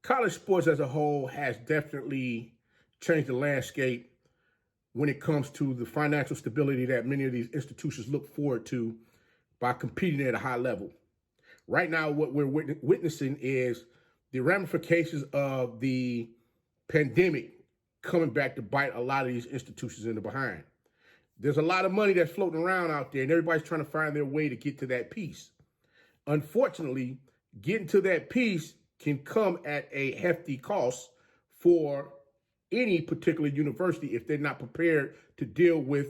college sports as a whole has definitely changed the landscape when it comes to the financial stability that many of these institutions look forward to by competing at a high level. Right now, what we're witnessing is the ramifications of the pandemic coming back to bite a lot of these institutions in the behind. There's a lot of money that's floating around out there, and everybody's trying to find their way to get to that piece. Unfortunately, getting to that piece can come at a hefty cost for any particular university if they're not prepared to deal with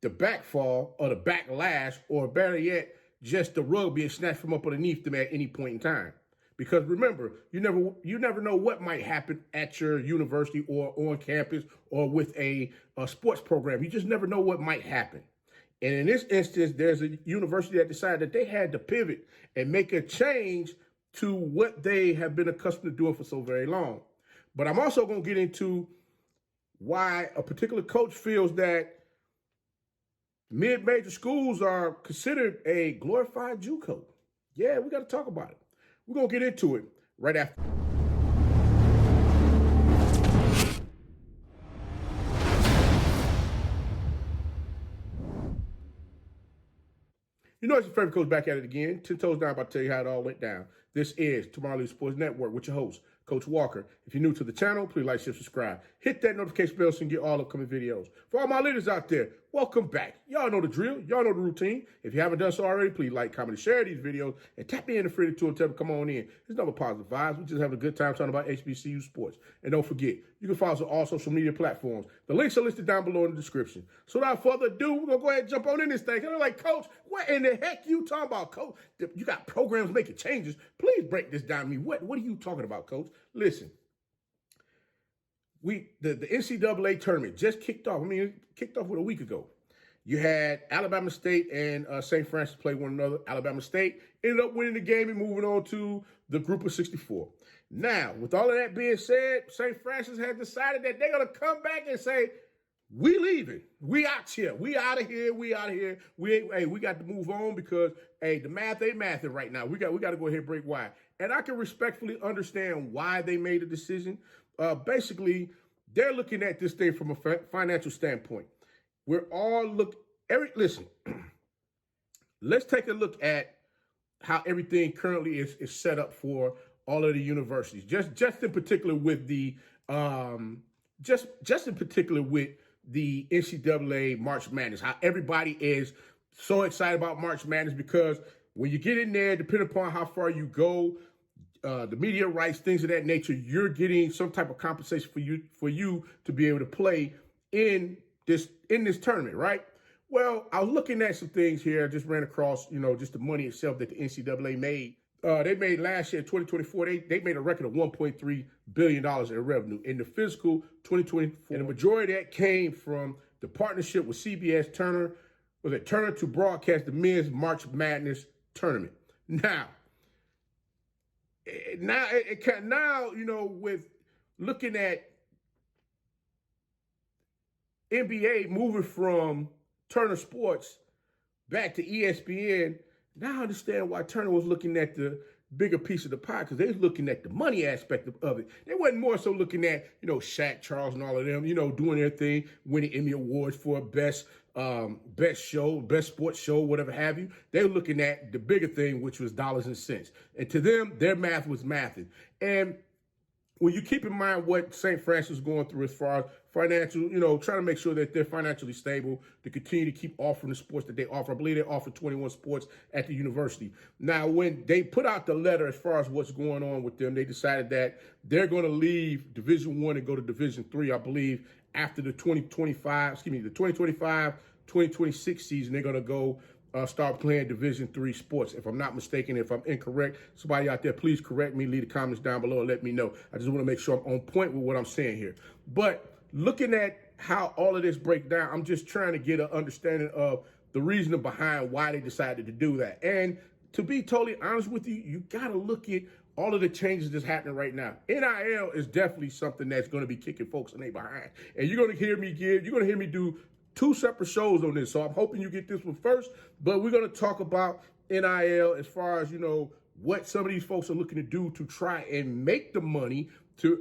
the backfall or the backlash, or better yet, just the rug being snatched from up underneath them at any point in time. Because remember, you never know what might happen at your university or on campus or with a sports program. You just never know what might happen. And in this instance, there's a university that decided that they had to pivot and make a change to what they have been accustomed to doing for so very long. But I'm also going to get into why a particular coach feels that mid-major schools are considered a glorified JUCO. Yeah, we got to talk about it. We're going to get into it right after. You know, it's your favorite coach back at it again. 10 toes down, about to tell you how it all went down. This is Tomorrow League Sports Network with your host, Coach Walker. If you're new to the channel, please like, share, subscribe. Hit that notification bell so you can get all upcoming videos. For all my leaders out there, welcome back. Y'all know the drill. Y'all know the routine. If you haven't done so already, please like, comment, and share these videos. And tap me in the free tool and tell me, come on in. There's nothing but positive vibes. We're just having a good time talking about HBCU sports. And don't forget, you can follow us on all social media platforms. The links are listed down below in the description. So without further ado, we're going to go ahead and jump on in this thing. And I'm like, Coach, what in the heck you talking about, Coach? You got programs making changes. Please break this down to me. What are you talking about, Coach? Listen. The NCAA tournament just kicked off. I mean, it kicked off a week ago. You had Alabama State and St. Francis play one another. Alabama State ended up winning the game and moving on to the group of 64. Now, with all of that being said, St. Francis has decided that they're going to come back and say, we leaving. We out here. We out of here. We out of here. We got to move on because, the math ain't mathing right now. We got to go ahead and break wide. And I can respectfully understand why they made a decision. Basically, they're looking at this thing from a financial standpoint. Listen, let's take a look at how everything currently is set up for all of the universities. Just in particular with the just in particular with the NCAA March Madness, how everybody is so excited about March Madness because when you get in there, depending upon how far you go, the media rights, things of that nature, you're getting some type of compensation for you to be able to play in this tournament, right? Well, I was looking at some things here, just ran across, just the money itself that the NCAA made. They made last year, 2024, they made a record of $1.3 billion in revenue. In the fiscal 2024, and the majority of that came from the partnership with CBS Turner to broadcast the men's March Madness tournament. Now, with looking at NBA moving from Turner Sports back to ESPN, now I understand why Turner was looking at the bigger piece of the pie, because they was looking at the money aspect of it. They wasn't more so looking at, Shaq, Charles, and all of them, doing their thing, winning Emmy Awards for best show, best sports show, whatever have you. They were looking at the bigger thing, which was dollars and cents. And to them, their math was mathing. And when you keep in mind what St. Francis is going through as far as financial, trying to make sure that they're financially stable to continue to keep offering the sports that they offer. I believe they offer 21 sports at the university. Now, when they put out the letter as far as what's going on with them, they decided that they're going to leave Division I and go to Division III, I believe, after the 2025-2026 season. They're going to go start playing Division III sports. If I'm not mistaken, if I'm incorrect, somebody out there, please correct me, leave the comments down below and let me know. I just want to make sure I'm on point with what I'm saying here. But looking at how all of this breaks down, I'm just trying to get an understanding of the reasoning behind why they decided to do that. And to be totally honest with you, you got to look at all of the changes that's happening right now. NIL is definitely something that's going to be kicking folks in their behind. And you're going to hear me do 2 separate shows on this. So I'm hoping you get this one first, but we're going to talk about NIL as far as, what some of these folks are looking to do to try and make the money to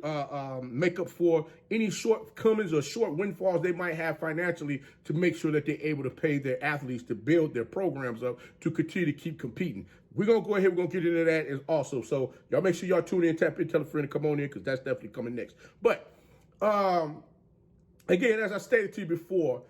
make up for any shortcomings or short windfalls they might have financially, to make sure that they're able to pay their athletes to build their programs up to continue to keep competing. We're going to go ahead, we're going to get into that as also. So y'all make sure y'all tune in, tap in, tell a friend to come on in, because that's definitely coming next. But again, as I stated to you before,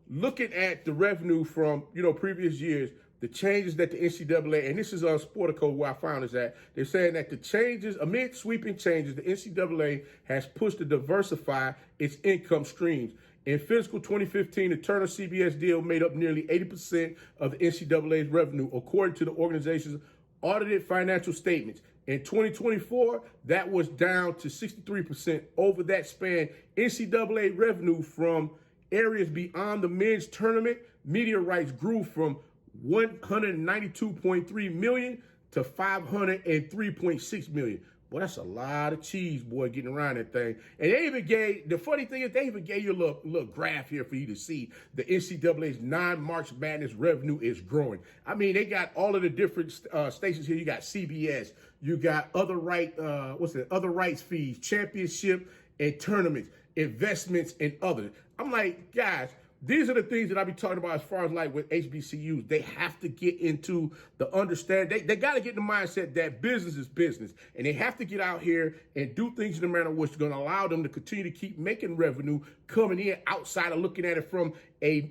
looking at the revenue from, previous years, the changes that the NCAA, and this is on Sportico where I found this at, they're saying that the changes, amid sweeping changes, the NCAA has pushed to diversify its income streams. In fiscal 2015, the Turner-CBS deal made up nearly 80% of the NCAA's revenue, according to the organization's audited financial statements. In 2024, that was down to 63%. Over that span, NCAA revenue from areas beyond the men's tournament media rights grew from $192.3 million to $503.6 million. Boy, that's a lot of cheese, boy, getting around that thing. And they even gave, the funny thing is, they even gave you a little graph here for you to see the NCAA's non-March Madness revenue is growing. I mean, they got all of the different stations here. You got CBS, you got other rights fees, championship and tournaments, investments, and others. I'm like, guys, these are the things that I be talking about as far as like with HBCUs. They have to get into the understanding. They got to get in the mindset that business is business. And they have to get out here and do things in a manner which is going to allow them to continue to keep making revenue coming in outside of looking at it from a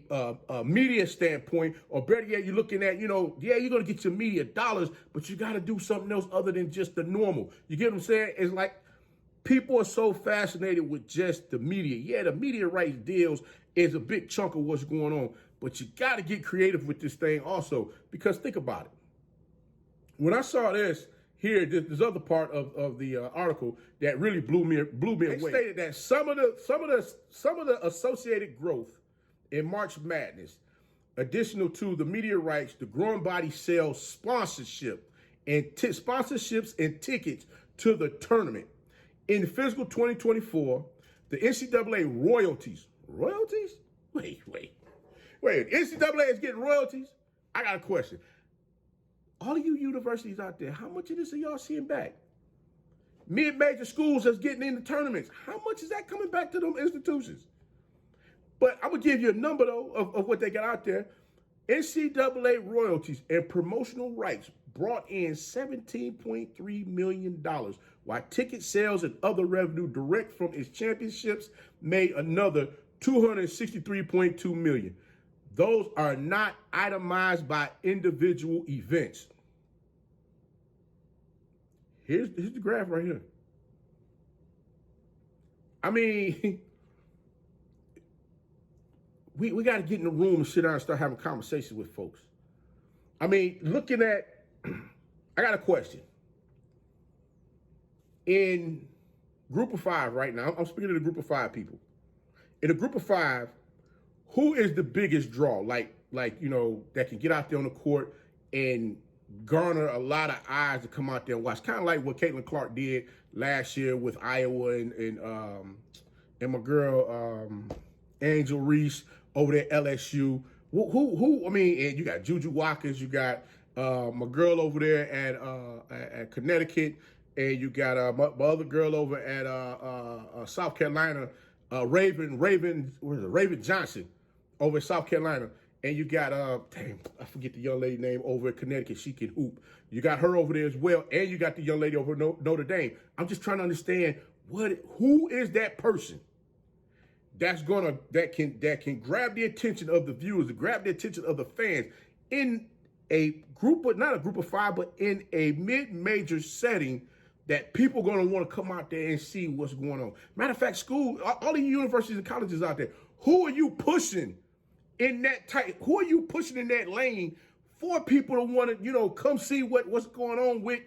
media standpoint. Or better yet, you're looking at, you're going to get your media dollars, but you got to do something else other than just the normal. You get what I'm saying? It's like people are so fascinated with just the media. Yeah, the media rights deals is a big chunk of what's going on, but you got to get creative with this thing also, because think about it. When I saw this here, this other part of the article that really blew me away. They stated that some of the associated growth in March Madness, additional to the media rights, the growing body sells sponsorship and sponsorships and tickets to the tournament. In fiscal 2024, the NCAA royalties. Wait. NCAA is getting royalties? I got a question. All of you universities out there, how much of this are y'all seeing back? Mid-major schools that's getting into tournaments, how much is that coming back to them institutions? But I'm going to give you a number, though, of what they got out there. NCAA royalties and promotional rights brought in $17.3 million, while ticket sales and other revenue direct from its championships made another $263.2 million. Those are not itemized by individual events. Here's the graph right here. I mean, we got to get in the room and sit down and start having conversations with folks. I mean, looking at, I got a question. In group of five right now, I'm speaking to the group of five people. In a group of five, who is the biggest draw? Like that can get out there on the court and garner a lot of eyes to come out there and watch. Kind of like what Caitlin Clark did last year with Iowa and my girl Angel Reese over there at LSU. Who? I mean, and you got Juju Watkins, you got my girl over there at Connecticut, and you got my other girl over at South Carolina, Raven Johnson over at South Carolina. And you got, I forget the young lady name over at Connecticut. She can hoop. You got her over there as well. And you got the young lady over at Notre Dame. I'm just trying to understand who is that person that can grab the attention of the viewers, to grab the attention of the fans in a group, but not a group of five, but in a mid-major setting that people are going to want to come out there and see what's going on. Matter of fact, all the universities and colleges out there, who are you pushing in that type? Who are you pushing in that lane for people to want to, come see what's going on with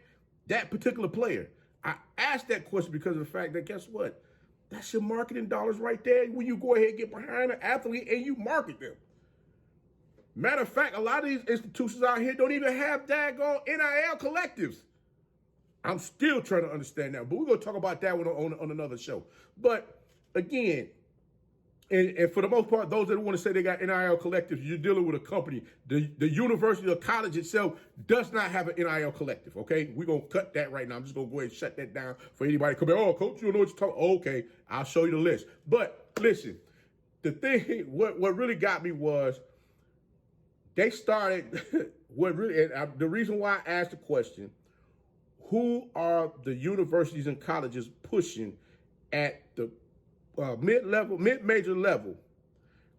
that particular player? I asked that question because of the fact that, guess what? That's your marketing dollars right there when you go ahead and get behind an athlete and you market them. Matter of fact, a lot of these institutions out here don't even have daggone NIL collectives. I'm still trying to understand that, but we're going to talk about that one on another show. But again, And for the most part, those that want to say they got NIL collectives, you're dealing with a company. The university or college itself does not have an NIL collective, okay? We're going to cut that right now. I'm just going to go ahead and shut that down for anybody to come in. Oh, coach, you don't know what you're talking about. Okay, I'll show you the list. But listen, the thing, what really got me was they started, the reason why I asked the question, who are the universities and colleges pushing at the mid-major level?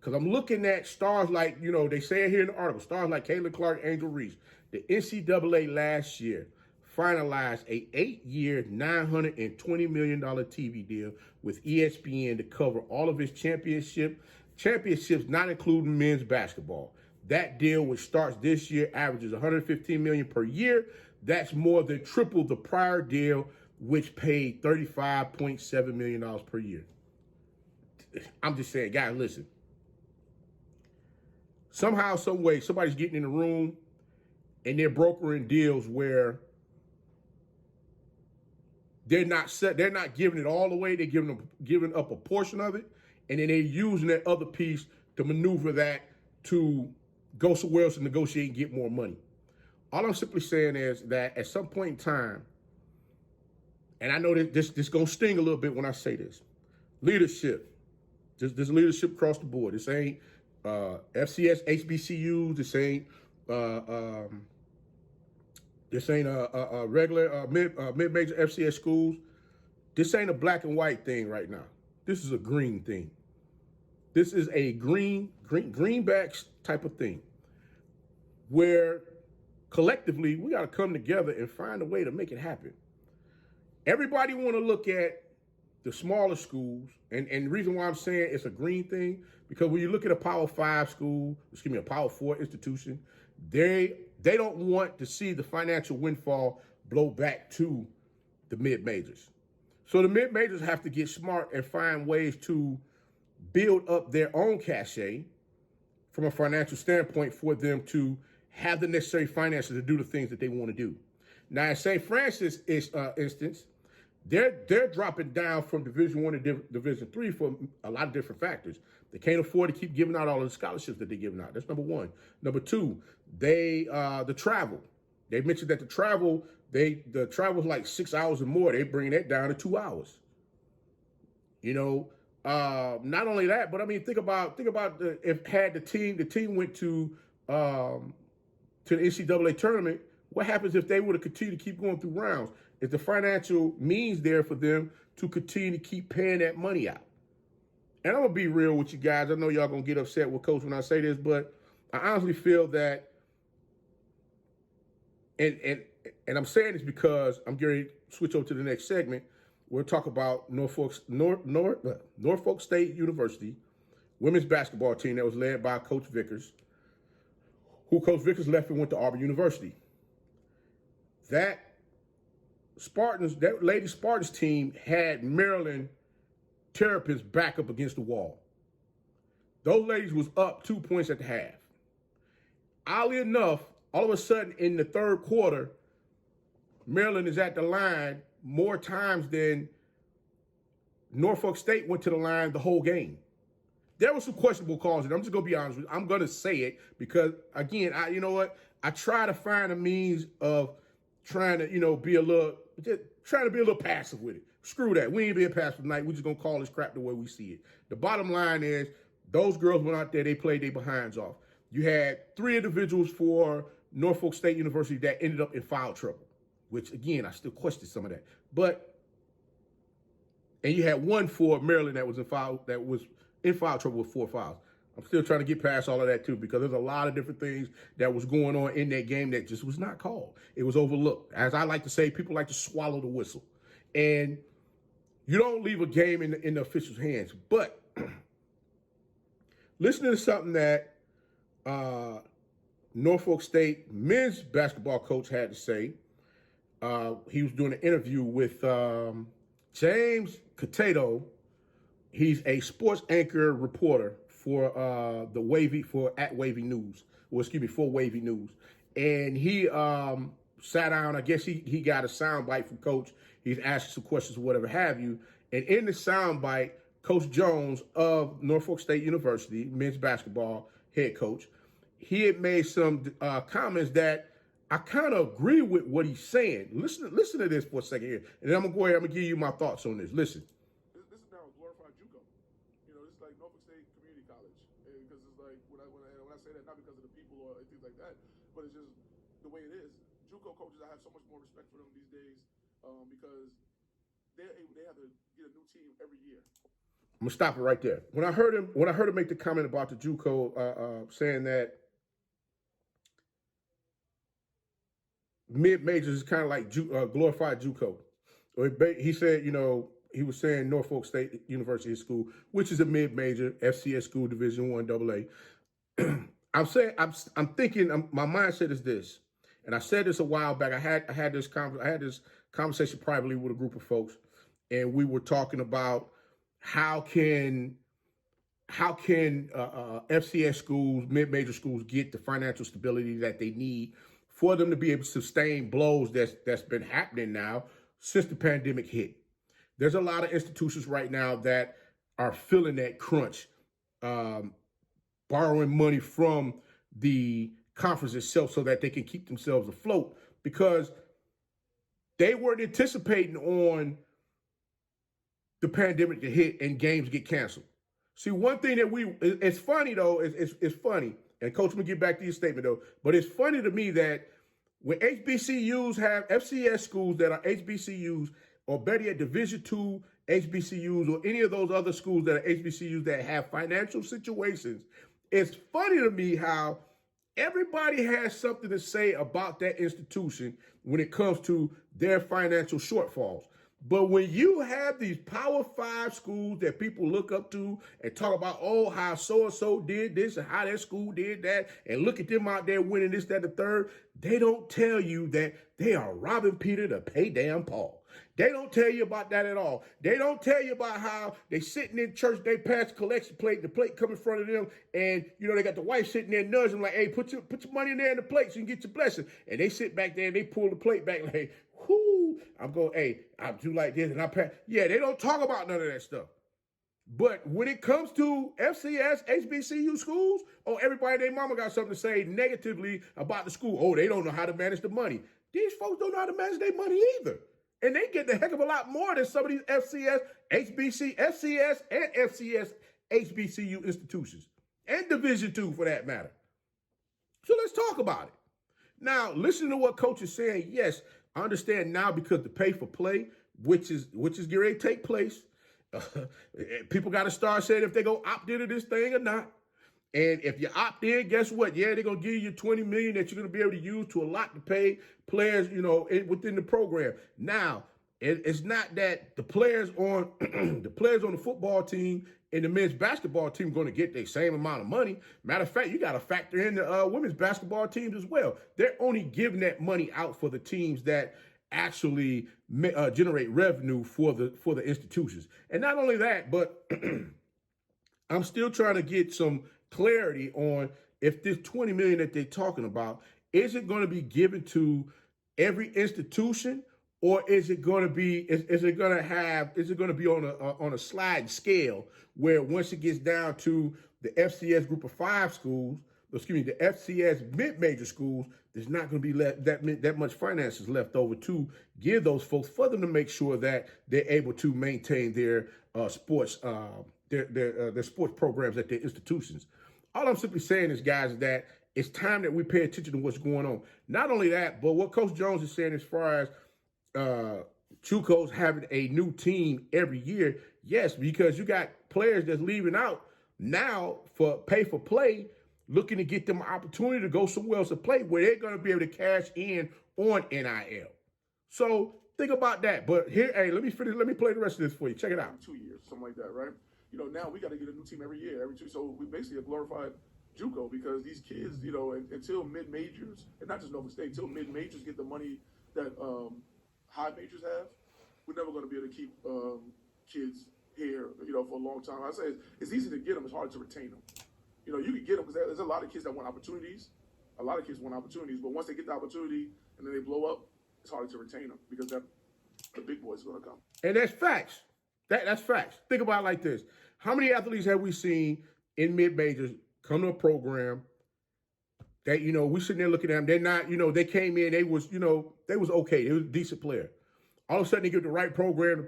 Because I'm looking at stars like, they say it here in the article, stars like Caitlin Clark, Angel Reese. The NCAA last year finalized a 8-year, $920 million TV deal with ESPN to cover all of its championships, not including men's basketball. That deal, which starts this year, averages $115 million per year. That's more than triple the prior deal, which paid $35.7 million per year. I'm just saying, guys, listen. Somehow, some way, somebody's getting in the room and they're brokering deals where they're not giving it all away. They're giving up a portion of it, and then they're using that other piece to maneuver that to go somewhere else and negotiate and get more money. All I'm simply saying is that at some point in time, and I know that this gonna sting a little bit when I say this, leadership. There's leadership across the board. This ain't FCS, HBCUs. This ain't a regular mid-major FCS schools. This ain't a black and white thing right now. This is a green thing. This is a greenbacks type of thing, where collectively we got to come together and find a way to make it happen. Everybody want to look at the smaller schools, and the reason why I'm saying it's a green thing, because when you look at a Power 5 school, a Power 4 institution, they don't want to see the financial windfall blow back to the mid-majors. So the mid-majors have to get smart and find ways to build up their own cachet from a financial standpoint for them to have the necessary finances to do the things that they want to do. Now, in St. Francis instance, they're dropping down from Division I to Division III for a lot of different factors. They can't afford to keep giving out all of the scholarships that they're giving out. That's number one. Number two, the travel. They mentioned that the travel is like 6 hours or more. They're bringing that down to 2 hours. Not only that, but I mean, think about the team went to the NCAA tournament. What happens if they would have continued to keep going through rounds? Is the financial means there for them to continue to keep paying that money out? And I'm gonna be real with you guys. I know y'all gonna get upset with Coach when I say this, but I honestly feel that, and I'm saying this because I'm getting ready to switch over to the next segment. We'll talk about Norfolk State University women's basketball team that was led by Coach Vickers, who Coach Vickers left and went to Auburn University. That Lady Spartans team had Maryland Terrapins back up against the wall. Those ladies was up 2 points at the half. Oddly enough, all of a sudden in the third quarter, Maryland is at the line more times than Norfolk State went to the line the whole game. There were some questionable calls, and I'm just going to be honest with you. I'm going to say it because, again, I try to find a means of trying to, be a little passive with it. Screw that. We ain't being passive tonight. We're just going to call this crap the way we see it. The bottom line is those girls went out there, they played their behinds off. You had 3 individuals for Norfolk State University that ended up in foul trouble, which, again, I still question some of that. And you had 1 for Maryland that was in foul trouble with 4 fouls. I'm still trying to get past all of that, too, because there's a lot of different things that was going on in that game that just was not called. It was overlooked. As I like to say, people like to swallow the whistle. And you don't leave a game in the officials' hands. But listening to something that Norfolk State men's basketball coach had to say, he was doing an interview with James Catato. He's a sports anchor reporter for for Wavy News. And he sat down. I guess he got a sound bite from Coach. He's asking some questions or whatever have you. And in the sound bite, Coach Jones of Norfolk State University, men's basketball head coach, he had made some comments that I kind of agree with what he's saying. Listen to this for a second here, and then I'm gonna go ahead. I'm gonna give you my thoughts on this. Listen. This is now a glorified JUCO. This is like Norfolk State Community College, because it's like when I say that, not because of the people or things like that, but it's just the way it is. JUCO coaches, I have so much more respect for them these days, because they have to get a new team every year. I'm gonna stop it right there. When I heard him make the comment about the JUCO, saying that mid-majors is kind of like glorified JUCO. He said, he was saying Norfolk State University School, which is a mid-major FCS school, Division I, AA. I'm thinking. My mindset is this, and I said this a while back. I had this conversation privately with a group of folks, and we were talking about how can FCS schools, mid-major schools, get the financial stability that they need for them to be able to sustain blows that's been happening now since the pandemic hit. There's a lot of institutions right now that are feeling that crunch, borrowing money from the conference itself so that they can keep themselves afloat, because they weren't anticipating on the pandemic to hit and games get canceled. See, one thing that it's funny though, it's funny, and Coach, I'm gonna get back to your statement though, but it's funny to me that when HBCUs have FCS schools that are HBCUs, or better yet, Division II HBCUs, or any of those other schools that are HBCUs that have financial situations, it's funny to me how everybody has something to say about that institution when it comes to their financial shortfalls. But when you have these Power 5 schools that people look up to and talk about, oh, how so-and-so did this and how that school did that, and look at them out there winning this, that, the third, they don't tell you that they are robbing Peter to pay damn Paul. They don't tell you about that at all. They don't tell you about how they sitting in church, they pass the collection plate, the plate come in front of them, and they got the wife sitting there nudging them like, hey, put your money in there in the plate so you can get your blessing. And they sit back there and they pull the plate back like, whoo, I'm going, hey, I do like this and I pass. Yeah, they don't talk about none of that stuff. But when it comes to FCS, HBCU schools, everybody and their mama got something to say negatively about the school. Oh, they don't know how to manage the money. These folks don't know how to manage their money either. And they get the heck of a lot more than some of these FCS, FCS, and FCS HBCU institutions, and Division II for that matter. So let's talk about it. Now, listen to what Coach is saying. Yes, I understand now, because the pay for play, which is getting ready to take place, people got to start saying if they go opt into this thing or not. And if you opt in, guess what? Yeah, they're gonna give you $20 million that you're gonna be able to use to allot to pay players, within the program. Now, it's not that the players on the football team and the men's basketball team are going to get the same amount of money. Matter of fact, you got to factor in the women's basketball teams as well. They're only giving that money out for the teams that actually generate revenue for the institutions. And not only that, but I'm still trying to get some clarity on if this $20 million that they're talking about, is it going to be given to every institution, or is it going to be on a sliding scale where once it gets down to the FCS group of 5 schools, the FCS mid-major schools, there's not going to be that much finances left over to give those folks for them to make sure that they're able to maintain their sports their sports programs at their institutions. All I'm simply saying is, guys, that it's time that we pay attention to what's going on. Not only that, but what Coach Jones is saying as far as JUCOs having a new team every year. Yes, because you got players that's leaving out now for pay for play, looking to get them an opportunity to go somewhere else to play where they're going to be able to cash in on NIL. So think about that. But here, hey, let me play the rest of this for you. Check it out. 2 years, something like that, right? Now we got to get a new team every year, every 2. So we basically a glorified JUCO, because these kids, until mid-majors, and not just Norfolk State, until mid-majors get the money that high majors have, we're never going to be able to keep kids here, for a long time. I say it's easy to get them, it's hard to retain them. You can get them because there's a lot of kids that want opportunities. A lot of kids want opportunities, but once they get the opportunity and then they blow up, it's hard to retain them because the big boys are going to come. And that's facts. That's facts. Think about it like this. How many athletes have we seen in mid-majors come to a program that, we sitting there looking at them, they're not, they came in, they was okay. They was a decent player. All of a sudden they get the right program,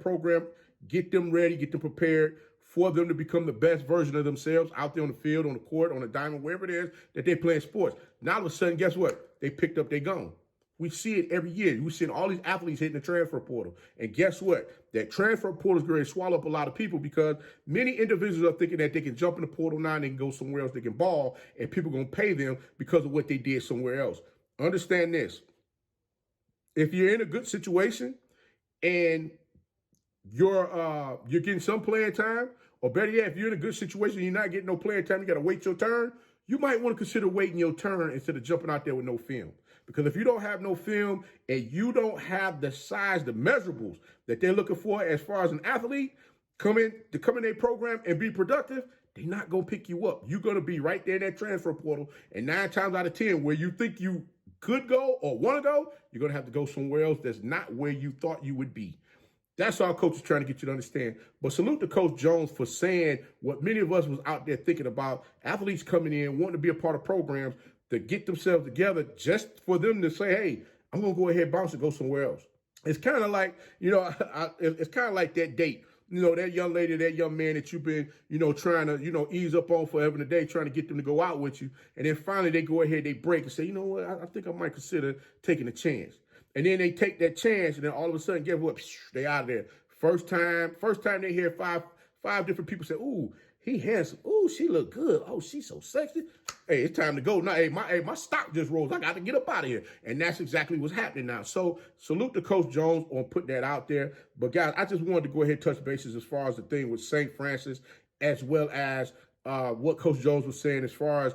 get them ready, get them prepared for them to become the best version of themselves out there on the field, on the court, on the diamond, wherever it is that they're playing sports. Now all of a sudden, guess what? They picked up, they gone. We see it every year. We're seeing all these athletes hitting the transfer portal. And guess what? That transfer portal is going to swallow up a lot of people because many individuals are thinking that they can jump in the portal now and they can go somewhere else, they can ball, and people are going to pay them because of what they did somewhere else. Understand this. If you're in a good situation and you're getting some playing time, or better yet, if you're in a good situation, you're not getting no playing time, you got to wait your turn, you might want to consider waiting your turn instead of jumping out there with no film. Because if you don't have no film and you don't have the size, the measurables that they're looking for as far as an athlete come in their program and be productive, they're not going to pick you up. You're going to be right there in that transfer portal. And 9 times out of 10, where you think you could go or want to go, you're going to have to go somewhere else that's not where you thought you would be. That's all coach is trying to get you to understand. But salute to Coach Jones for saying what many of us was out there thinking about, athletes coming in, wanting to be a part of programs to get themselves together just for them to say, hey, I'm going to go ahead, bounce and go somewhere else. It's kind of like, it's kind of like that date. That young lady, that young man that you've been, trying to, ease up on forever and a day, trying to get them to go out with you. And then finally they go ahead, they break and say, you know what, I think I might consider taking a chance. And then they take that chance, and then all of a sudden, guess what? They out of there. First time they hear five different people say, "Ooh, he handsome. Ooh, she look good. Oh, she's so sexy. Hey, it's time to go now. Hey, my stock just rose. I got to get up out of here." And that's exactly what's happening now. So salute to Coach Jones on putting that out there. But guys, I just wanted to go ahead and touch bases as far as the thing with St. Francis, as well as what Coach Jones was saying as far as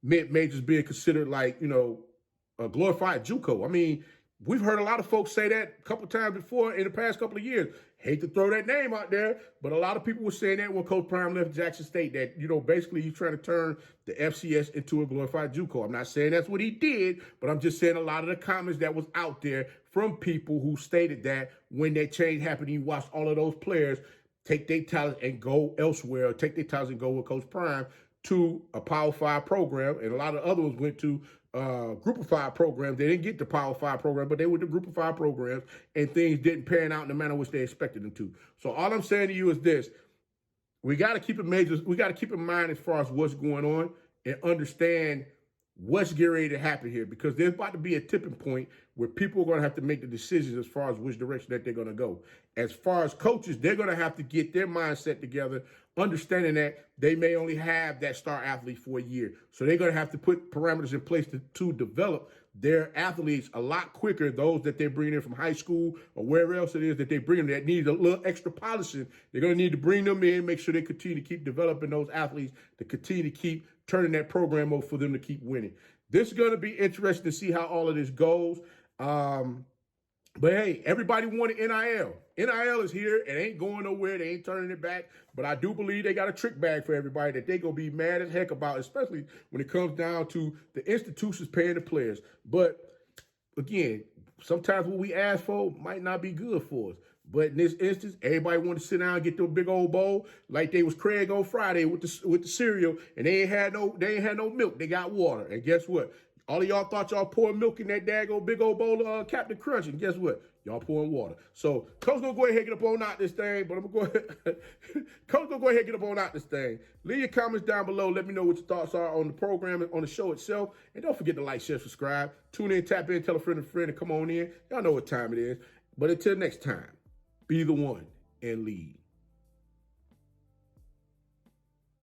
mid-majors being considered like, a glorified JUCO. I mean, we've heard a lot of folks say that a couple times before in the past couple of years. Hate to throw that name out there, but a lot of people were saying that when Coach Prime left Jackson State, that, basically he's trying to turn the FCS into a glorified JUCO. I'm not saying that's what he did, but I'm just saying a lot of the comments that was out there from people who stated that when that change happened, you watched all of those players take their talents and go elsewhere, or take their talents and go with Coach Prime to a Power 5 program, and a lot of others went to Group of 5 programs. They didn't get the Power 5 program, but they were the Group of 5 programs, and things didn't pan out in the manner which they expected them to. So all I'm saying to you is this: we got to keep in mind as far as what's going on and understand what's getting ready to happen here, because there's about to be a tipping point where people are going to have to make the decisions as far as which direction that they're going to go. As far as coaches, they're going to have to get their mindset together, understanding that they may only have that star athlete for a year. So they're going to have to put parameters in place to develop their athletes a lot quicker, those that they're bringing in from high school or wherever else it is that they bring them that need a little extra polishing. They're going to need to bring them in, make sure they continue to keep developing those athletes, to continue to keep turning that program over for them to keep winning. This is going to be interesting to see how all of this goes. But hey, everybody wanted NIL. NIL is here. It ain't going nowhere. They ain't turning it back. But I do believe they got a trick bag for everybody that they going to be mad as heck about, especially when it comes down to the institutions paying the players. But again, sometimes what we ask for might not be good for us. But in this instance, everybody wanted to sit down and get their big old bowl like they was Craig on Friday with the cereal, and they ain't had no milk. They got water. And guess what? All of y'all thought y'all pouring milk in that daggone big old bowl of Captain Crunch, and guess what? Y'all pouring water. So Coach gonna go ahead and get up on out this thing, but I'm gonna go ahead. Coach gonna go ahead and get up on out this thing. Leave your comments down below. Let me know what your thoughts are on the program and on the show itself. And don't forget to like, share, subscribe. Tune in, tap in, tell a friend, and come on in. Y'all know what time it is. But until next time, be the one and lead.